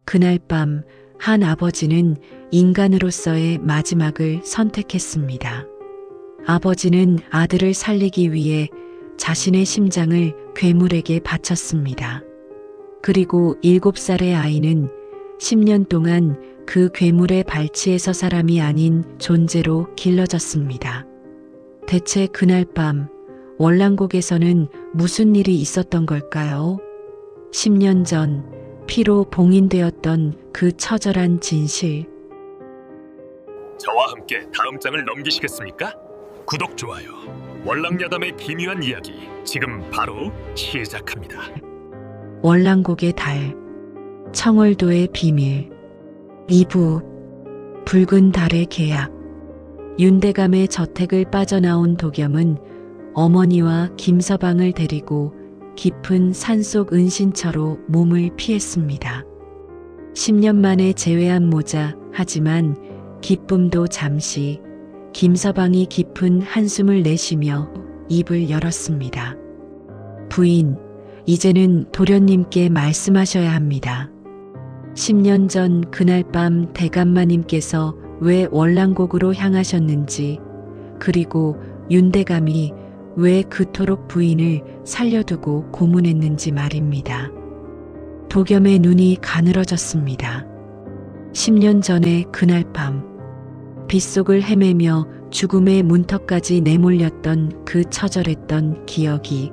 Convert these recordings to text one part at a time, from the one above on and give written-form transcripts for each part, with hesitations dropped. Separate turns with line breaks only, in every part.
그날 밤 한 아버지는 인간으로서의 마지막을 선택했습니다. 아버지는 아들을 살리기 위해 자신의 심장을 괴물에게 바쳤습니다. 그리고 7살의 아이는 10년 동안 그 괴물의 발치에서 사람이 아닌 존재로 길러졌습니다. 대체 그날 밤 월남곡에서는 무슨 일이 있었던 걸까요? 10년 전 피로 봉인되었던 그 처절한 진실.
저와 함께 다음 장을 넘기시겠습니까? 구독, 좋아요. 월남야담의 기묘한 이야기 지금 바로 시작합니다.
월남곡의 달, 청월도의 비밀, 2부, 붉은 달의 계약. 윤대감의 저택을 빠져나온 도겸은 어머니와 김서방을 데리고 깊은 산속 은신처로 몸을 피했습니다. 10년 만에 재회한 모자, 하지만 기쁨도 잠시. 김서방이 깊은 한숨을 내쉬며 입을 열었습니다. 부인, 이제는 도련님께 말씀하셔야 합니다. 10년 전 그날 밤 대감마님께서 왜 월남곡으로 향하셨는지, 그리고 윤대감이 왜 그토록 부인을 살려두고 고문했는지 말입니다. 도겸의 눈이 가늘어졌습니다. 10년 전의 그날 밤, 빗속을 헤매며 죽음의 문턱까지 내몰렸던 그 처절했던 기억이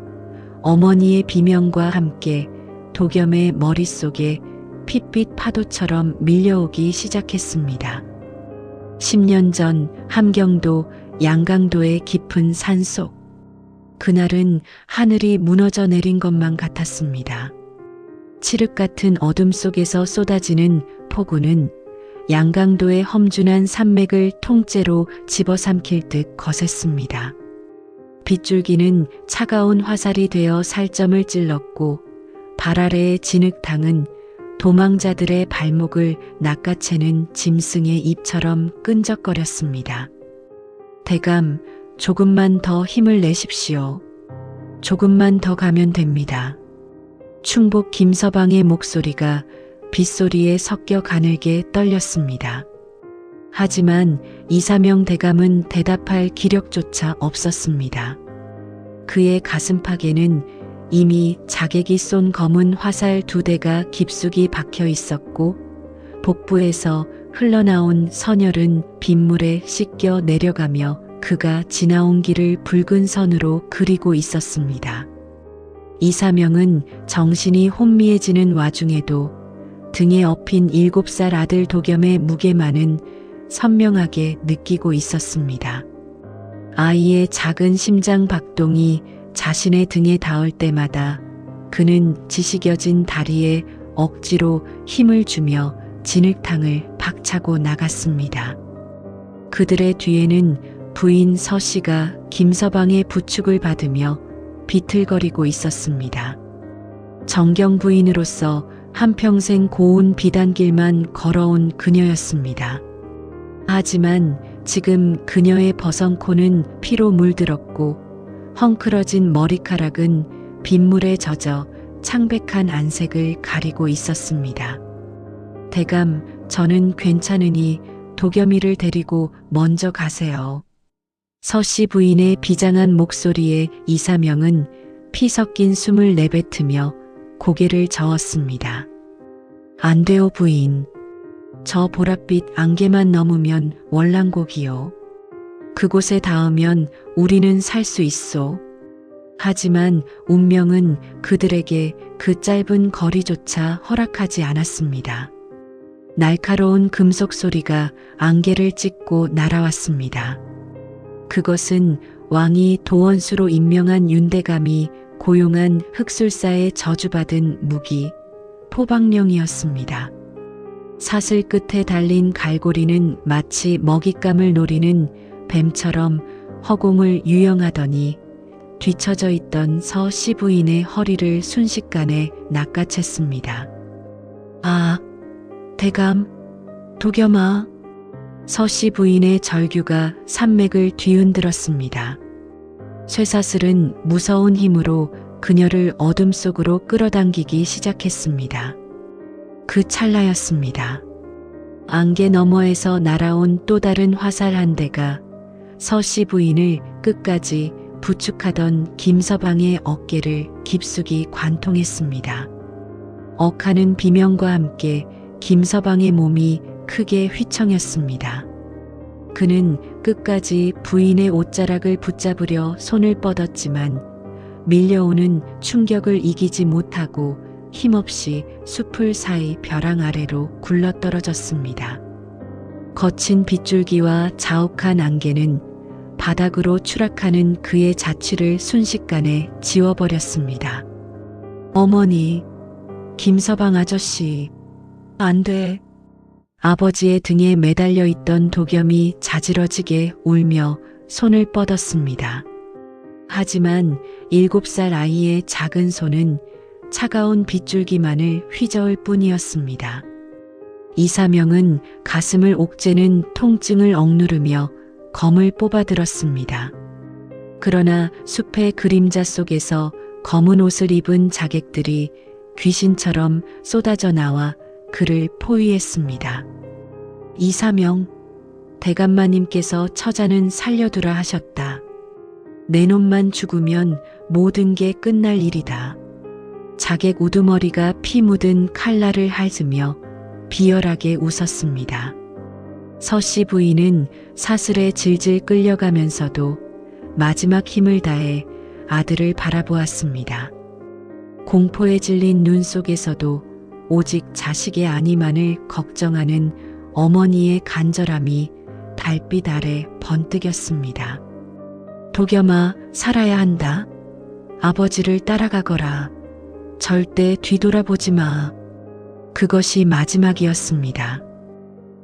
어머니의 비명과 함께 도겸의 머릿속에 핏빛 파도처럼 밀려오기 시작했습니다. 10년 전 함경도 양강도의 깊은 산속. 그날은 하늘이 무너져 내린 것만 같았습니다. 칠흑 같은 어둠 속에서 쏟아지는 폭우는 양강도의 험준한 산맥을 통째로 집어삼킬 듯 거셌습니다. 빗줄기는 차가운 화살이 되어 살점을 찔렀고 발 아래의 진흙탕은 도망자들의 발목을 낚아채는 짐승의 입처럼 끈적거렸습니다. 대감, 조금만 더 힘을 내십시오. 조금만 더 가면 됩니다. 충복 김서방의 목소리가 빗소리에 섞여 가늘게 떨렸습니다. 하지만 이사명 대감은 대답할 기력조차 없었습니다. 그의 가슴팍에는 이미 자객이 쏜 검은 화살 2대가 깊숙이 박혀 있었고 복부에서 흘러나온 선혈은 빗물에 씻겨 내려가며 그가 지나온 길을 붉은 선으로 그리고 있었습니다. 이사명은 정신이 혼미해지는 와중에도 등에 업힌 7살 아들 도겸의 무게만은 선명하게 느끼고 있었습니다. 아이의 작은 심장 박동이 자신의 등에 닿을 때마다 그는 지식여진 다리에 억지로 힘을 주며 진흙탕을 박차고 나갔습니다. 그들의 뒤에는 부인 서씨가 김서방의 부축을 받으며 비틀거리고 있었습니다. 정경 부인으로서 한평생 고운 비단길만 걸어온 그녀였습니다. 하지만 지금 그녀의 버선코는 피로 물들었고 헝클어진 머리카락은 빗물에 젖어 창백한 안색을 가리고 있었습니다. 대감, 저는 괜찮으니 도겸이를 데리고 먼저 가세요. 서씨 부인의 비장한 목소리에 이사명은 피 섞인 숨을 내뱉으며 고개를 저었습니다. 안 돼요, 부인. 저 보랏빛 안개만 넘으면 월남곡이요. 그곳에 닿으면 우리는 살 수 있소. 하지만 운명은 그들에게 그 짧은 거리조차 허락하지 않았습니다. 날카로운 금속 소리가 안개를 찢고 날아왔습니다. 그것은 왕이 도원수로 임명한 윤대감이 고용한 흑술사에 저주받은 무기, 포박령이었습니다. 사슬 끝에 달린 갈고리는 마치 먹잇감을 노리는 뱀처럼 허공을 유영하더니 뒤처져 있던 서씨 부인의 허리를 순식간에 낚아챘습니다. 아, 대감, 도겸아. 서씨 부인의 절규가 산맥을 뒤흔들었습니다. 쇠사슬은 무서운 힘으로 그녀를 어둠 속으로 끌어당기기 시작했습니다. 그 찰나였습니다. 안개 너머에서 날아온 또 다른 화살 한 대가 서씨 부인을 끝까지 부축하던 김서방의 어깨를 깊숙이 관통했습니다. 억하는 비명과 함께 김서방의 몸이 크게 휘청였습니다. 그는 끝까지 부인의 옷자락을 붙잡으려 손을 뻗었지만 밀려오는 충격을 이기지 못하고 힘없이 숲을 사이 벼랑 아래로 굴러떨어졌습니다. 거친 빗줄기와 자욱한 안개는 바닥으로 추락하는 그의 자취를 순식간에 지워버렸습니다. 어머니, 김서방 아저씨, 안 돼. 아버지의 등에 매달려 있던 도겸이 자지러지게 울며 손을 뻗었습니다. 하지만 7살 아이의 작은 손은 차가운 빗줄기만을 휘저을 뿐이었습니다. 이사명은 가슴을 옥죄는 통증을 억누르며 검을 뽑아들었습니다. 그러나 숲의 그림자 속에서 검은 옷을 입은 자객들이 귀신처럼 쏟아져 나와 그를 포위했습니다. 이사명, 대감마님께서 처자는 살려두라 하셨다. 내 놈만 죽으면 모든 게 끝날 일이다. 자객 우두머리가 피 묻은 칼날을 핥으며 비열하게 웃었습니다. 서씨 부인은 사슬에 질질 끌려가면서도 마지막 힘을 다해 아들을 바라보았습니다. 공포에 질린 눈 속에서도 오직 자식의 안위만을 걱정하는 어머니의 간절함이 달빛 아래 번뜩였습니다. 도겸아, 살아야 한다. 아버지를 따라가거라. 절대 뒤돌아보지 마. 그것이 마지막이었습니다.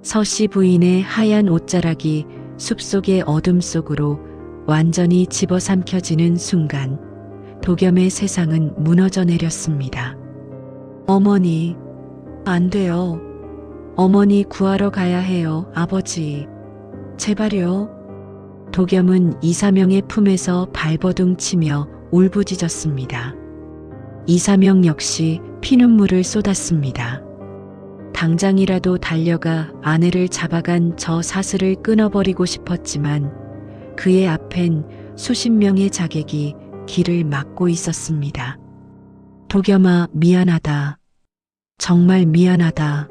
서씨 부인의 하얀 옷자락이 숲속의 어둠 속으로 완전히 집어삼켜지는 순간 도겸의 세상은 무너져 내렸습니다. 어머니, 안 돼요. 어머니 구하러 가야 해요, 아버지. 제발요. 도겸은 이사명의 품에서 발버둥 치며 울부짖었습니다. 이사명 역시 피눈물을 쏟았습니다. 당장이라도 달려가 아내를 잡아간 저 사슬을 끊어버리고 싶었지만 그의 앞엔 수십 명의 자객이 길을 막고 있었습니다. 도겸아, 미안하다. 정말 미안하다.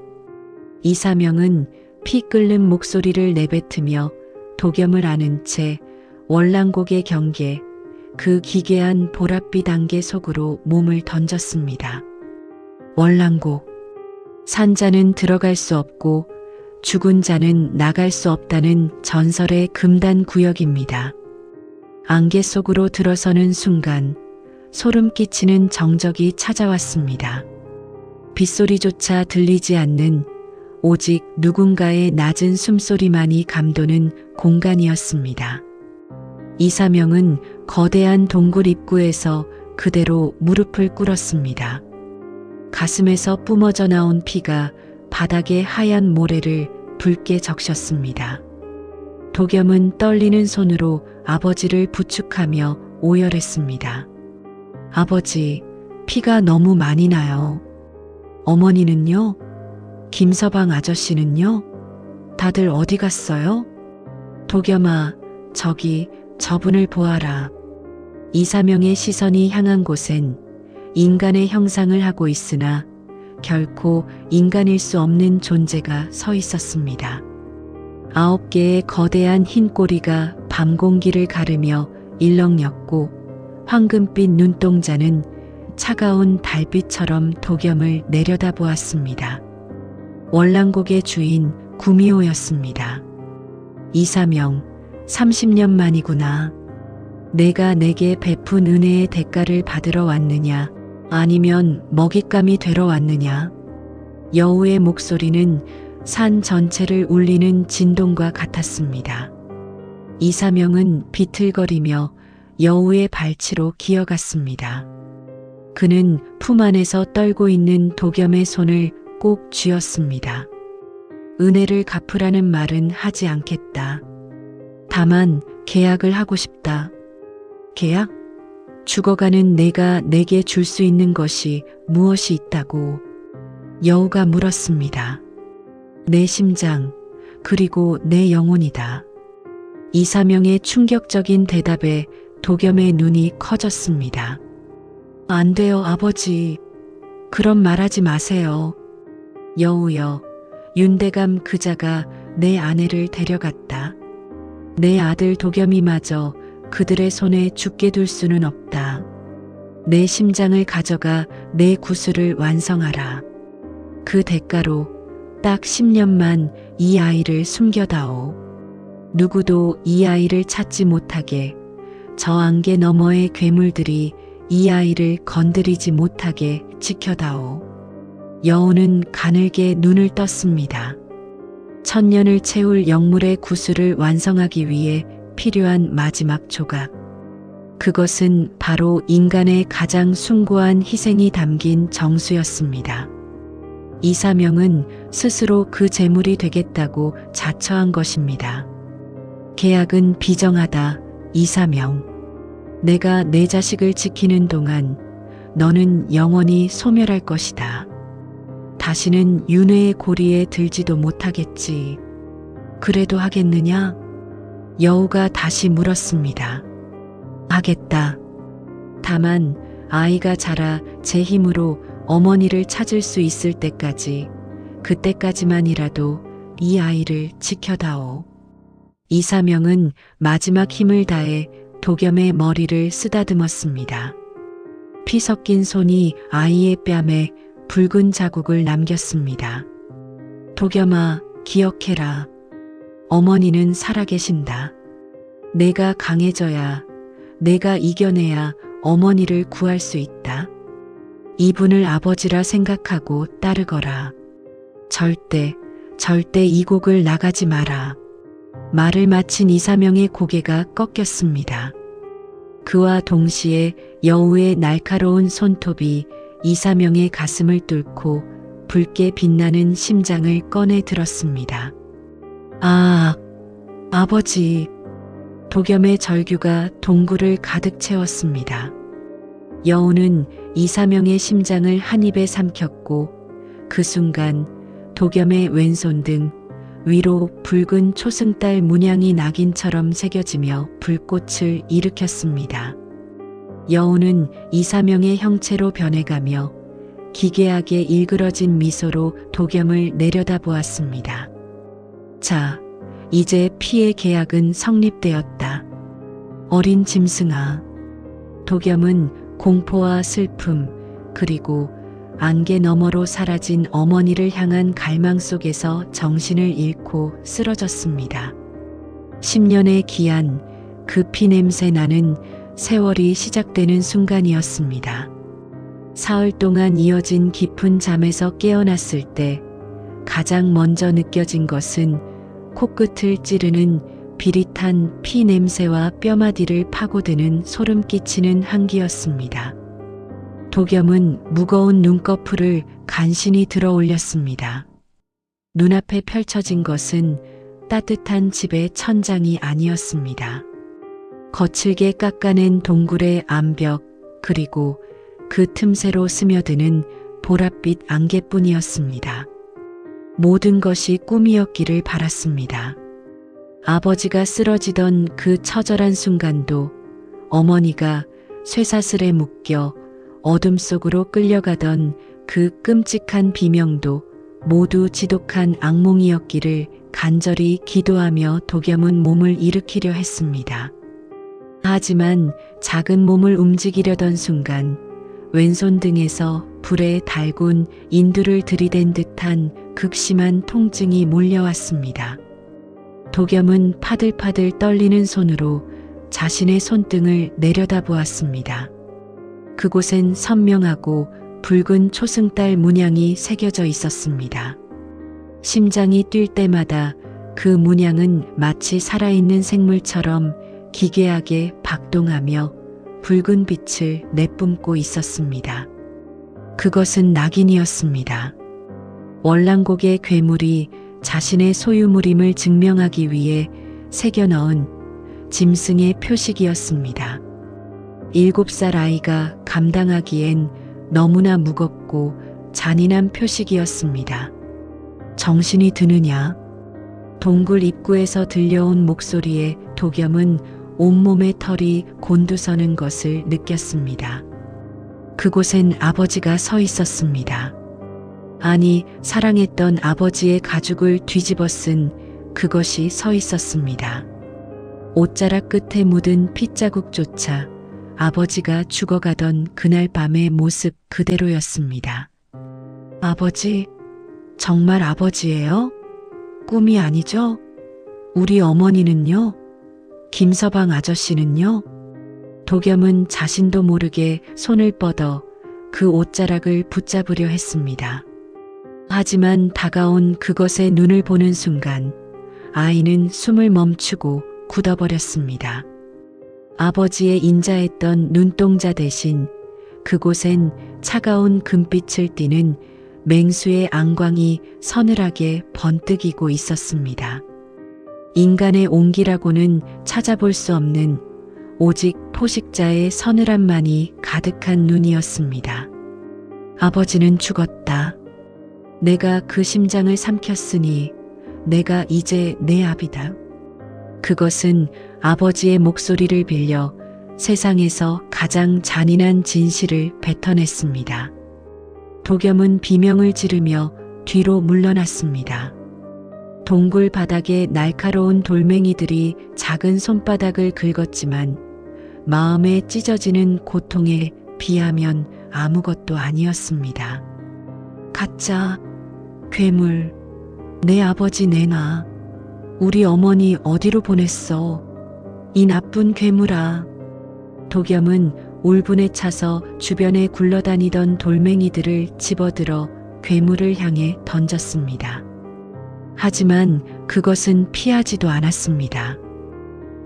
이사명은 피 끓는 목소리를 내뱉으며 도겸을 안은 채 월랑곡의 경계, 그 기괴한 보랏빛 안개 속으로 몸을 던졌습니다. 월랑곡, 산자는 들어갈 수 없고 죽은 자는 나갈 수 없다는 전설의 금단 구역입니다. 안개 속으로 들어서는 순간 소름 끼치는 정적이 찾아왔습니다. 빗소리조차 들리지 않는 오직 누군가의 낮은 숨소리만이 감도는 공간이었습니다. 이사명은 거대한 동굴 입구에서 그대로 무릎을 꿇었습니다. 가슴에서 뿜어져 나온 피가 바닥의 하얀 모래를 붉게 적셨습니다. 도겸은 떨리는 손으로 아버지를 부축하며 오열했습니다. 아버지, 피가 너무 많이 나요. 어머니는요? 김서방 아저씨는요? 다들 어디 갔어요? 도겸아, 저기 저분을 보아라. 이사명의 시선이 향한 곳엔 인간의 형상을 하고 있으나 결코 인간일 수 없는 존재가 서 있었습니다. 9개의 거대한 흰 꼬리가 밤 공기를 가르며 일렁였고 황금빛 눈동자는 차가운 달빛처럼 도겸을 내려다보았습니다. 월랑곡의 주인 구미호였습니다. 이사명, 30년 만이구나. 내가 내게 베푼 은혜의 대가를 받으러 왔느냐, 아니면 먹잇감이 되러 왔느냐. 여우의 목소리는 산 전체를 울리는 진동과 같았습니다. 이사명은 비틀거리며 여우의 발치로 기어갔습니다. 그는 품 안에서 떨고 있는 도겸의 손을 꼭 쥐었습니다. 은혜를 갚으라는 말은 하지 않겠다. 다만 계약을 하고 싶다. 계약? 죽어가는 내가 내게 줄 수 있는 것이 무엇이 있다고. 여우가 물었습니다. 내 심장, 그리고 내 영혼이다. 이사명의 충격적인 대답에 도겸의 눈이 커졌습니다. 안 돼요, 아버지. 그런 말하지 마세요. 여우여, 윤대감 그자가 내 아내를 데려갔다. 내 아들 도겸이마저 그들의 손에 죽게 둘 수는 없다. 내 심장을 가져가 내 구슬을 완성하라. 그 대가로 딱 10년만 이 아이를 숨겨다오. 누구도 이 아이를 찾지 못하게, 저 안개 너머의 괴물들이 이 아이를 건드리지 못하게 지켜다오. 여우는 가늘게 눈을 떴습니다. 1000년을 채울 영물의 구슬을 완성하기 위해 필요한 마지막 조각. 그것은 바로 인간의 가장 숭고한 희생이 담긴 정수였습니다. 이사명은 스스로 그 제물이 되겠다고 자처한 것입니다. 계약은 비정하다, 이사명. 내가 내 자식을 지키는 동안 너는 영원히 소멸할 것이다. 다시는 윤회의 고리에 들지도 못하겠지. 그래도 하겠느냐? 여우가 다시 물었습니다. 하겠다. 다만 아이가 자라 제 힘으로 어머니를 찾을 수 있을 때까지, 그때까지만이라도 이 아이를 지켜다오. 이사명은 마지막 힘을 다해 도겸의 머리를 쓰다듬었습니다. 피 섞인 손이 아이의 뺨에 붉은 자국을 남겼습니다. 도겸아, 기억해라. 어머니는 살아계신다. 내가 강해져야, 내가 이겨내야 어머니를 구할 수 있다. 이분을 아버지라 생각하고 따르거라. 절대 이 곡을 나가지 마라. 말을 마친 이사명의 고개가 꺾였습니다. 그와 동시에 여우의 날카로운 손톱이 이사명의 가슴을 뚫고 붉게 빛나는 심장을 꺼내 들었습니다. 아, 아버지. 도겸의 절규가 동굴을 가득 채웠습니다. 여우는 이사명의 심장을 한 입에 삼켰고 그 순간 도겸의 왼손 등 위로 붉은 초승달 문양이 낙인처럼 새겨지며 불꽃을 일으켰습니다. 여우는 이사명의 형체로 변해가며 기괴하게 일그러진 미소로 도겸을 내려다보았습니다. 자, 이제 피의 계약은 성립되었다. 어린 짐승아. 도겸은 공포와 슬픔, 그리고 안개 너머로 사라진 어머니를 향한 갈망 속에서 정신을 잃고 쓰러졌습니다. 10년의 기한, 그 피냄새 나는 세월이 시작되는 순간이었습니다. 사흘 동안 이어진 깊은 잠에서 깨어났을 때 가장 먼저 느껴진 것은 코끝을 찌르는 비릿한 피 냄새와 뼈마디를 파고드는 소름 끼치는 향기였습니다. 도겸은 무거운 눈꺼풀을 간신히 들어 올렸습니다. 눈앞에 펼쳐진 것은 따뜻한 집의 천장이 아니었습니다. 거칠게 깎아낸 동굴의 암벽, 그리고 그 틈새로 스며드는 보랏빛 안개뿐이었습니다. 모든 것이 꿈이었기를 바랐습니다. 아버지가 쓰러지던 그 처절한 순간도, 어머니가 쇠사슬에 묶여 어둠 속으로 끌려가던 그 끔찍한 비명도 모두 지독한 악몽이었기를 간절히 기도하며 도겸은 몸을 일으키려 했습니다. 하지만 작은 몸을 움직이려던 순간 왼손 등에서 불에 달군 인두를 들이댄 듯한 극심한 통증이 몰려왔습니다. 도겸은 파들파들 떨리는 손으로 자신의 손등을 내려다보았습니다. 그곳엔 선명하고 붉은 초승달 문양이 새겨져 있었습니다. 심장이 뛸 때마다 그 문양은 마치 살아있는 생물처럼 기괴하게 박동하며 붉은 빛을 내뿜고 있었습니다. 그것은 낙인이었습니다. 월랑곡의 괴물이 자신의 소유물임을 증명하기 위해 새겨 넣은 짐승의 표식이었습니다. 7살 아이가 감당하기엔 너무나 무겁고 잔인한 표식이었습니다. 정신이 드느냐? 동굴 입구에서 들려온 목소리에 도겸은 온몸의 털이 곤두서는 것을 느꼈습니다. 그곳엔 아버지가 서 있었습니다. 아니, 사랑했던 아버지의 가죽을 뒤집어 쓴 그것이 서 있었습니다. 옷자락 끝에 묻은 핏자국조차 아버지가 죽어가던 그날 밤의 모습 그대로였습니다. 아버지, 정말 아버지예요? 꿈이 아니죠? 우리 어머니는요? 김서방 아저씨는요? 도겸은 자신도 모르게 손을 뻗어 그 옷자락을 붙잡으려 했습니다. 하지만 다가온 그것에 눈을 보는 순간 아이는 숨을 멈추고 굳어버렸습니다. 아버지의 인자했던 눈동자 대신 그곳엔 차가운 금빛을 띠는 맹수의 앙광이 서늘하게 번뜩이고 있었습니다. 인간의 온기라고는 찾아볼 수 없는 오직 포식자의 서늘함만이 가득한 눈이었습니다. 아버지는 죽었다. 내가 그 심장을 삼켰으니 내가 이제 내 압이다. 그것은 아버지의 목소리를 빌려 세상에서 가장 잔인한 진실을 뱉어냈습니다. 도겸은 비명을 지르며 뒤로 물러났습니다. 동굴 바닥에 날카로운 돌멩이들이 작은 손바닥을 긁었지만 마음에 찢어지는 고통에 비하면 아무것도 아니었습니다. 가짜, 괴물, 내 아버지 내놔. 우리 어머니 어디로 보냈어? 이 나쁜 괴물아. 도겸은 울분에 차서 주변에 굴러다니던 돌멩이들을 집어들어 괴물을 향해 던졌습니다. 하지만 그것은 피하지도 않았습니다.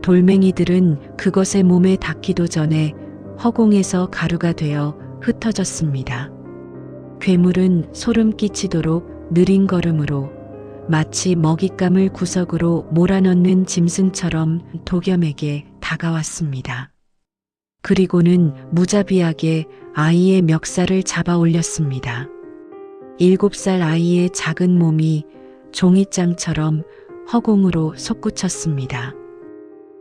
돌멩이들은 그것의 몸에 닿기도 전에 허공에서 가루가 되어 흩어졌습니다. 괴물은 소름 끼치도록 느린 걸음으로 마치 먹잇감을 구석으로 몰아넣는 짐승처럼 도겸에게 다가왔습니다. 그리고는 무자비하게 아이의 멱살을 잡아 올렸습니다. 7살 아이의 작은 몸이 종이장처럼 허공으로 솟구쳤습니다.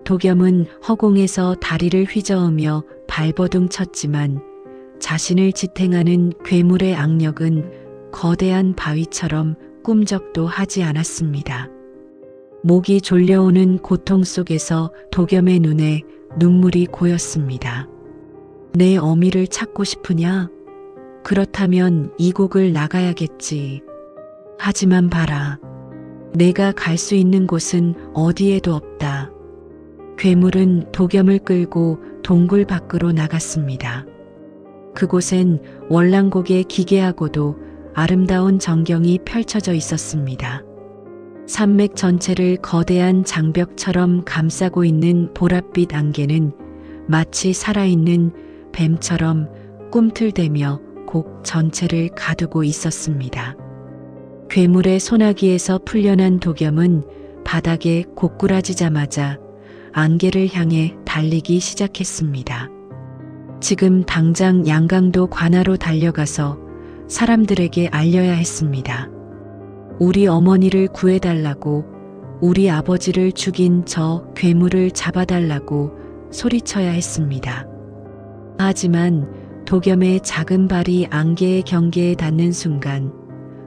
도겸은 허공에서 다리를 휘저으며 발버둥 쳤지만 자신을 지탱하는 괴물의 악력은 거대한 바위처럼 꿈쩍도 하지 않았습니다. 목이 졸려오는 고통 속에서 도겸의 눈에 눈물이 고였습니다. 내 어미를 찾고 싶으냐? 그렇다면 이 곡을 나가야겠지. 하지만 봐라. 내가 갈 수 있는 곳은 어디에도 없다. 괴물은 도겸을 끌고 동굴 밖으로 나갔습니다. 그곳엔 월랑곡의 기괴하고도 아름다운 전경이 펼쳐져 있었습니다. 산맥 전체를 거대한 장벽처럼 감싸고 있는 보랏빛 안개는 마치 살아있는 뱀처럼 꿈틀대며 곡 전체를 가두고 있었습니다. 괴물의 소나기에서 풀려난 도겸은 바닥에 고꾸라지자마자 안개를 향해 달리기 시작했습니다. 지금 당장 양강도 관하로 달려가서 사람들에게 알려야 했습니다. 우리 어머니를 구해달라고, 우리 아버지를 죽인 저 괴물을 잡아달라고 소리쳐야 했습니다. 하지만 도겸의 작은 발이 안개의 경계에 닿는 순간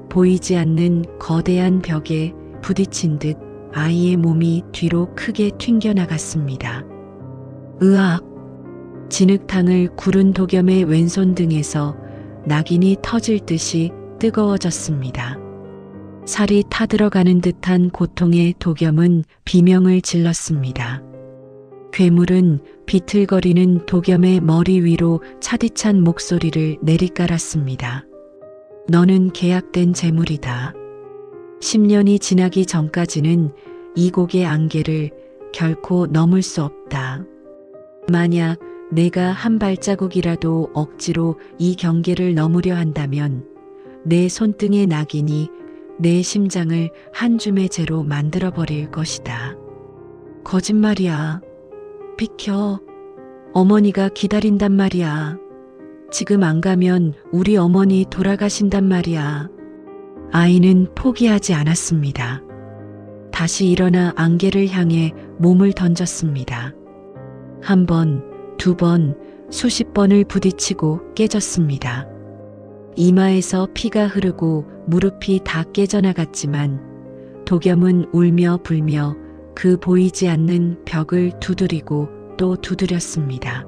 보이지 않는 거대한 벽에 부딪힌 듯 아이의 몸이 뒤로 크게 튕겨나갔습니다. 으악! 진흙탕을 구른 도겸의 왼손 등에서 낙인이 터질 듯이 뜨거워졌습니다. 살이 타들어가는 듯한 고통에 도겸은 비명을 질렀습니다. 괴물은 비틀거리는 도겸의 머리 위로 차디찬 목소리를 내리깔았습니다. 너는 계약된 재물이다. 10년이 지나기 전까지는 이 곡의 안개를 결코 넘을 수 없다. 만약 내가 한 발자국이라도 억지로 이 경계를 넘으려 한다면 내 손등의 낙인이 내 심장을 한 줌의 재로 만들어버릴 것이다. 거짓말이야. 비켜. 어머니가 기다린단 말이야. 지금 안 가면 우리 어머니 돌아가신단 말이야. 아이는 포기하지 않았습니다. 다시 일어나 안개를 향해 몸을 던졌습니다. 한 번, 두 번, 수십 번을 부딪히고 깨졌습니다. 이마에서 피가 흐르고 무릎이 다 깨져나갔지만 도겸은 울며 불며 그 보이지 않는 벽을 두드리고 또 두드렸습니다.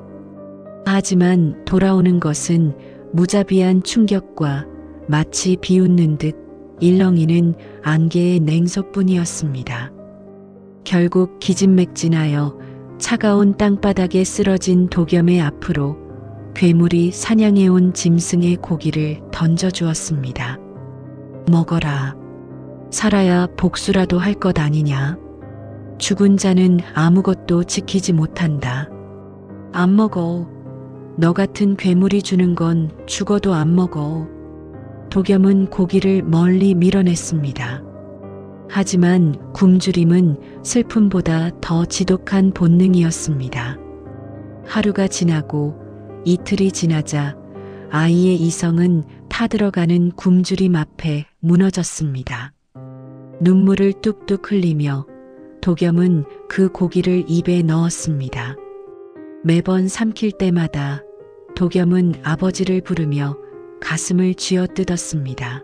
하지만 돌아오는 것은 무자비한 충격과 마치 비웃는 듯 일렁이는 안개의 냉소뿐이었습니다. 결국 기진맥진하여 차가운 땅바닥에 쓰러진 도겸의 앞으로 괴물이 사냥해온 짐승의 고기를 던져주었습니다. 먹어라. 살아야 복수라도 할 것 아니냐. 죽은 자는 아무것도 지키지 못한다. 안 먹어. 너 같은 괴물이 주는 건 죽어도 안 먹어. 도겸은 고기를 멀리 밀어냈습니다. 하지만 굶주림은 슬픔보다 더 지독한 본능이었습니다. 하루가 지나고 이틀이 지나자 아이의 이성은 타들어가는 굶주림 앞에 무너졌습니다. 눈물을 뚝뚝 흘리며 도겸은 그 고기를 입에 넣었습니다. 매번 삼킬 때마다 도겸은 아버지를 부르며 가슴을 쥐어뜯었습니다.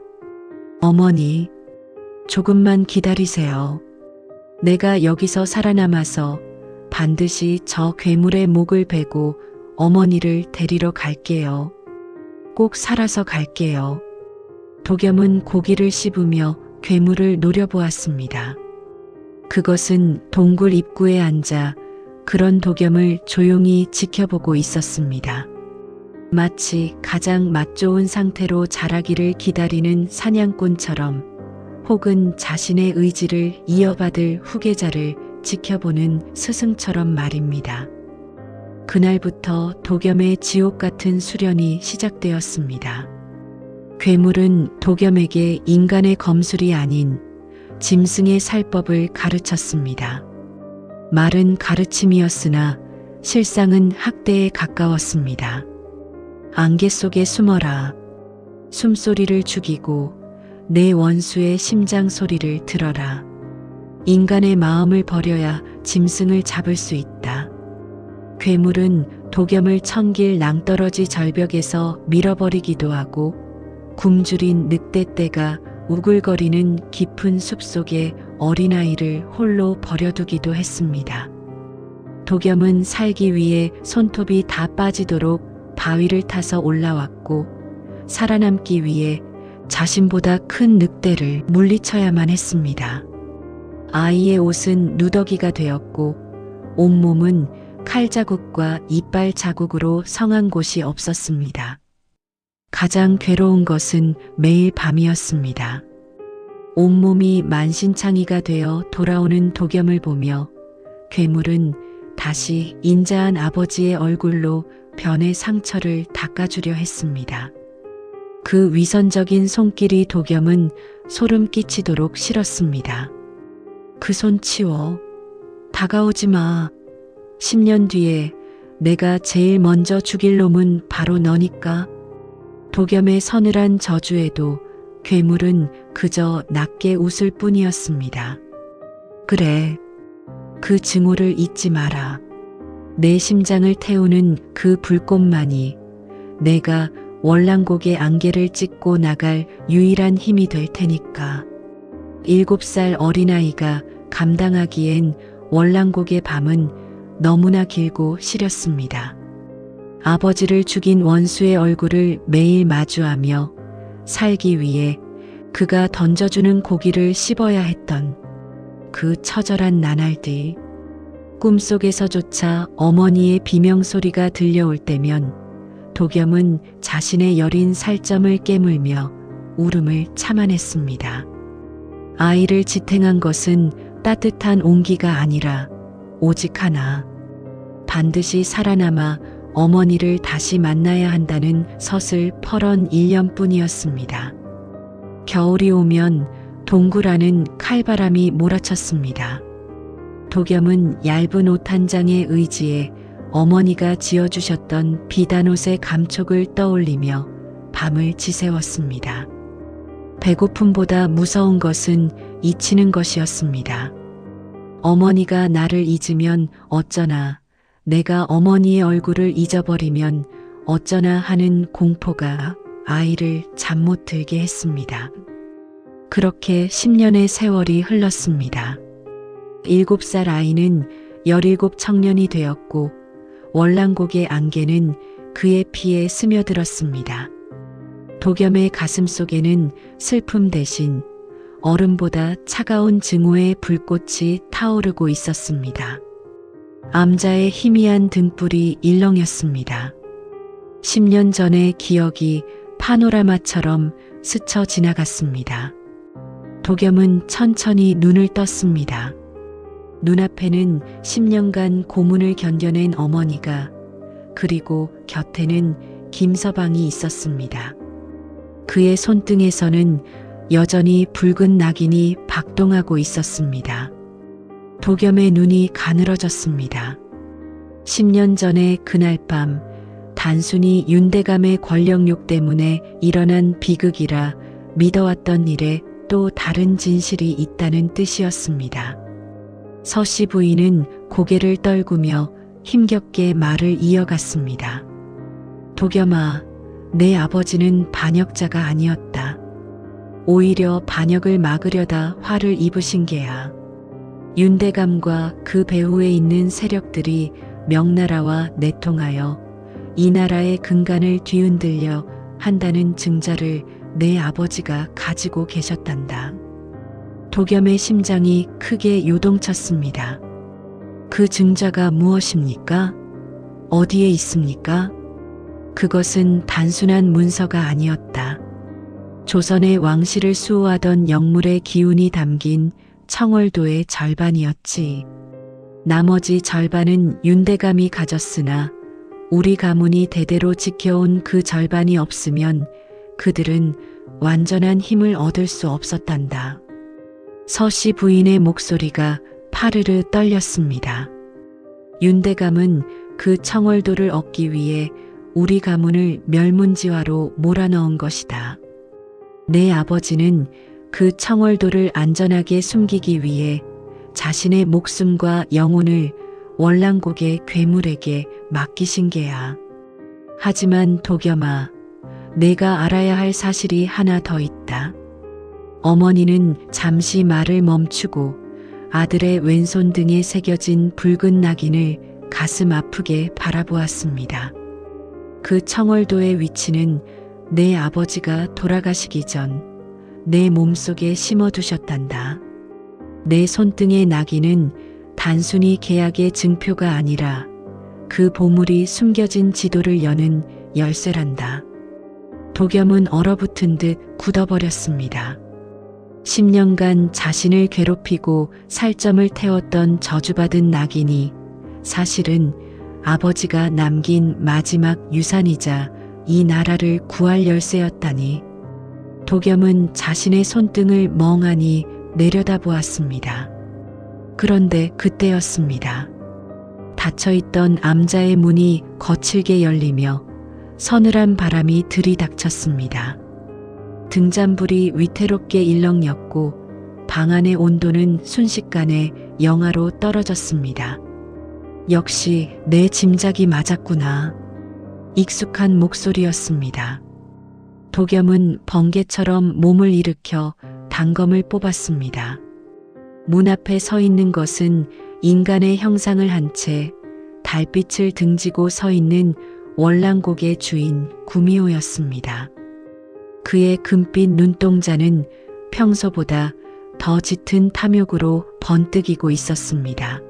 어머니, 조금만 기다리세요. 내가 여기서 살아남아서 반드시 저 괴물의 목을 베고 어머니를 데리러 갈게요. 꼭 살아서 갈게요. 도겸은 고기를 씹으며 괴물을 노려보았습니다. 그것은 동굴 입구에 앉아 그런 도겸을 조용히 지켜보고 있었습니다. 마치 가장 맛 좋은 상태로 자라기를 기다리는 사냥꾼처럼, 혹은 자신의 의지를 이어받을 후계자를 지켜보는 스승처럼 말입니다. 그날부터 도겸의 지옥 같은 수련이 시작되었습니다. 괴물은 도겸에게 인간의 검술이 아닌 짐승의 살법을 가르쳤습니다. 말은 가르침이었으나 실상은 학대에 가까웠습니다. 안개 속에 숨어라. 숨소리를 죽이고 내 원수의 심장 소리를 들어라. 인간의 마음을 버려야 짐승을 잡을 수 있다. 괴물은 도겸을 천길 낭떠러지 절벽에서 밀어버리기도 하고 굶주린 늑대떼가 우글거리는 깊은 숲속에 어린아이를 홀로 버려두기도 했습니다. 도겸은 살기 위해 손톱이 다 빠지도록 바위를 타서 올라왔고, 살아남기 위해 자신보다 큰 늑대를 물리쳐야만 했습니다. 아이의 옷은 누더기가 되었고 온몸은 칼 자국과 이빨 자국으로 성한 곳이 없었습니다. 가장 괴로운 것은 매일 밤이었습니다. 온몸이 만신창이가 되어 돌아오는 도겸을 보며 괴물은 다시 인자한 아버지의 얼굴로 변의 상처를 닦아주려 했습니다. 그 위선적인 손길이 도겸은 소름 끼치도록 싫었습니다. 그 손 치워. 다가오지 마. 10년 뒤에 내가 제일 먼저 죽일 놈은 바로 너니까. 도겸의 서늘한 저주에도 괴물은 그저 낮게 웃을 뿐이었습니다. 그래. 그 증오를 잊지 마라. 내 심장을 태우는 그 불꽃만이 내가 월랑곡의 안개를 찢고 나갈 유일한 힘이 될 테니까. 7살 어린아이가 감당하기엔 월랑곡의 밤은 너무나 길고 시렸습니다. 아버지를 죽인 원수의 얼굴을 매일 마주하며 살기 위해 그가 던져주는 고기를 씹어야 했던 그 처절한 나날들. 꿈속에서조차 어머니의 비명소리가 들려올 때면 도겸은 자신의 여린 살점을 깨물며 울음을 참아냈습니다. 아이를 지탱한 것은 따뜻한 온기가 아니라 오직 하나, 반드시 살아남아 어머니를 다시 만나야 한다는 서슬퍼런 일념뿐이었습니다. 겨울이 오면 동굴 안은 칼바람이 몰아쳤습니다. 도겸은 얇은 옷 한 장의 의지에 어머니가 지어주셨던 비단옷의 감촉을 떠올리며 밤을 지새웠습니다. 배고픔보다 무서운 것은 잊히는 것이었습니다. 어머니가 나를 잊으면 어쩌나, 내가 어머니의 얼굴을 잊어버리면 어쩌나 하는 공포가 아이를 잠 못 들게 했습니다. 그렇게 10년의 세월이 흘렀습니다. 7살 아이는 17 청년이 되었고 월랑곡의 안개는 그의 피에 스며들었습니다. 도겸의 가슴 속에는 슬픔 대신 얼음보다 차가운 증오의 불꽃이 타오르고 있었습니다. 암자의 희미한 등불이 일렁였습니다. 10년 전의 기억이 파노라마처럼 스쳐 지나갔습니다. 도겸은 천천히 눈을 떴습니다. 눈앞에는 10년간 고문을 견뎌낸 어머니가, 그리고 곁에는 김서방이 있었습니다. 그의 손등에서는 여전히 붉은 낙인이 박동하고 있었습니다. 도겸의 눈이 가늘어졌습니다. 10년 전의 그날 밤, 단순히 윤대감의 권력욕 때문에 일어난 비극이라 믿어왔던 일에 또 다른 진실이 있다는 뜻이었습니다. 서씨 부인은 고개를 떨구며 힘겹게 말을 이어갔습니다. 도겸아, 내 아버지는 반역자가 아니었다. 오히려 반역을 막으려다 화를 입으신 게야. 윤대감과 그 배후에 있는 세력들이 명나라와 내통하여 이 나라의 근간을 뒤흔들려 한다는 증자를 내 아버지가 가지고 계셨단다. 도겸의 심장이 크게 요동쳤습니다. 그 증자가 무엇입니까? 어디에 있습니까? 그것은 단순한 문서가 아니었다. 조선의 왕실을 수호하던 영물의 기운이 담긴 청월도의 절반이었지. 나머지 절반은 윤대감이 가졌으나 우리 가문이 대대로 지켜온 그 절반이 없으면 그들은 완전한 힘을 얻을 수 없었단다. 서씨 부인의 목소리가 파르르 떨렸습니다. 윤대감은 그 청월도를 얻기 위해 우리 가문을 멸문지화로 몰아넣은 것이다. 내 아버지는 그 청월도를 안전하게 숨기기 위해 자신의 목숨과 영혼을 월랑곡의 괴물에게 맡기신 게야. 하지만 도겸아, 내가 알아야 할 사실이 하나 더 있다. 어머니는 잠시 말을 멈추고 아들의 왼손 등에 새겨진 붉은 낙인을 가슴 아프게 바라보았습니다. 그 청월도의 위치는 내 아버지가 돌아가시기 전 내 몸속에 심어두셨단다. 내 손등의 낙인은 단순히 계약의 증표가 아니라 그 보물이 숨겨진 지도를 여는 열쇠란다. 도겸은 얼어붙은 듯 굳어버렸습니다. 10년간 자신을 괴롭히고 살점을 태웠던 저주받은 낙인이 사실은 아버지가 남긴 마지막 유산이자 이 나라를 구할 열쇠였다니. 도겸은 자신의 손등을 멍하니 내려다보았습니다. 그런데 그때였습니다. 닫혀있던 암자의 문이 거칠게 열리며 서늘한 바람이 들이닥쳤습니다. 등잔불이 위태롭게 일렁였고 방 안의 온도는 순식간에 영하로 떨어졌습니다. 역시 내 짐작이 맞았구나. 익숙한 목소리였습니다. 도겸은 번개처럼 몸을 일으켜 단검을 뽑았습니다. 문 앞에 서 있는 것은 인간의 형상을 한 채 달빛을 등지고 서 있는 월랑곡의 주인 구미호였습니다. 그의 금빛 눈동자는 평소보다 더 짙은 탐욕으로 번뜩이고 있었습니다.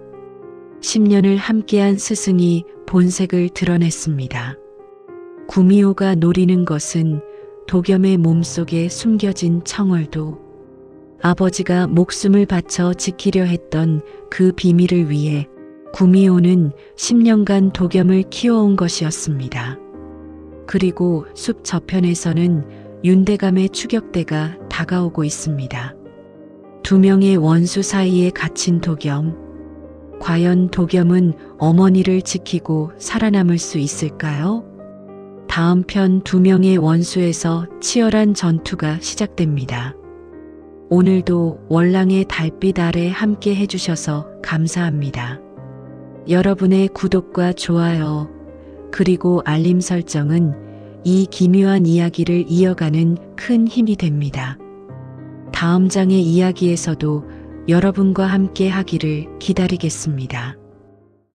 10년을 함께한 스승이 본색을 드러냈습니다. 구미호가 노리는 것은 도겸의 몸속에 숨겨진 청월도, 아버지가 목숨을 바쳐 지키려 했던 그 비밀을 위해 구미호는 10년간 도겸을 키워온 것이었습니다. 그리고 숲 저편에서는 윤대감의 추격대가 다가오고 있습니다. 두 명의 원수 사이에 갇힌 도겸, 과연 도겸은 어머니를 지키고 살아남을 수 있을까요? 다음 편 두 명의 원수에서 치열한 전투가 시작됩니다. 오늘도 월랑의 달빛 아래 함께 해주셔서 감사합니다. 여러분의 구독과 좋아요, 그리고 알림 설정은 이 기묘한 이야기를 이어가는 큰 힘이 됩니다. 다음 장의 이야기에서도 여러분과 함께 하기를 기다리겠습니다.